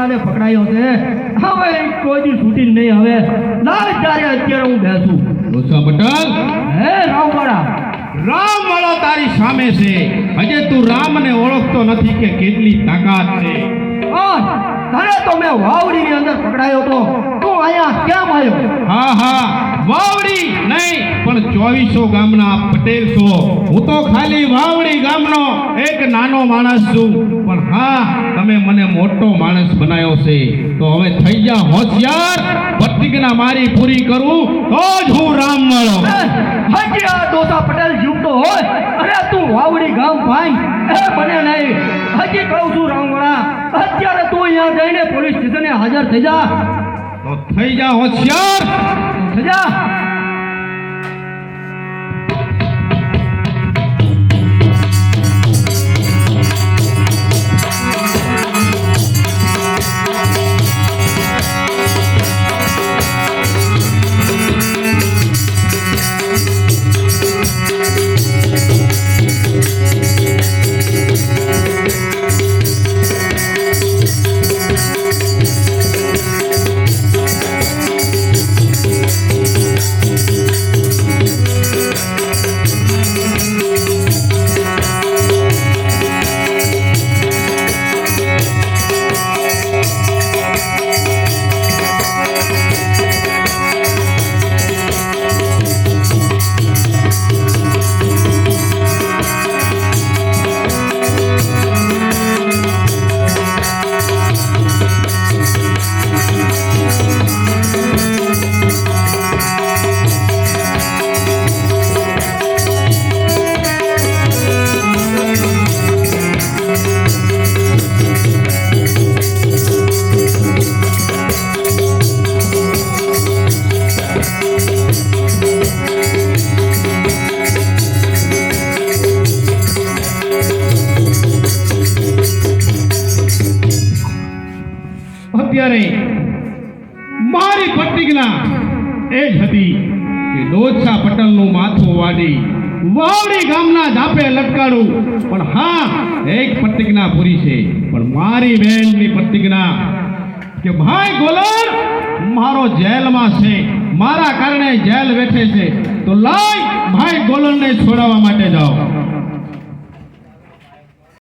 રામવાળાને પકડાયો છે હવે કોઈ દી છૂટી નહીં હવે લાય તારે અત્યારે હું બેસું ડોસા પટેલ હે રામવાળા રામવાળો તારી સામે છે હજે તું રામને ઓળખતો નથી કે કેટલી તાકાત છે તને તો મેં વાવડીની અંદર પકડાયો તો તું અહીંયા કેમ આવ્યો હા વાવડી નહીં પણ 2400 ગામના પટેલ છો હું તો ખાલી વાવડી ગામનો એક નાનો માણસ છું પણ હા તમે મને મોટો માણસ બનાવ્યો છે તો હવે થઈ જા હોશિયાર પ્રતિજ્ઞા મારી પૂરી કરું તો જ હું રામવાળો હજી આ ડોસા પટેલ જીવતો હોય અરે તું વાવડી ગામ ભાઈ એ મને નહીં હજી કહું છું રામવાળા અત્યારે તું અહીંયા જઈને પોલીસ સ્ટેશને હાજર થઈ જા તો થઈ જા હોશિયાર થઈ જા અત્યારે મારી પ્રતિજ્ઞા એ જ હતી કે ડોસા પટેલનું માથું વાડી વાવડી ગામના ઝાપે લટકાડું પણ હા એક પ્રતિજ્ઞા પૂરી છે પણ મારી બહેનની પ્રતિજ્ઞા કે ભાઈ ગોલર મારો જેલમાં છે મારા કારણે જેલ બેઠે છે તો લાય ભાઈ ગોલરને છોડાવવા માટે જાઓ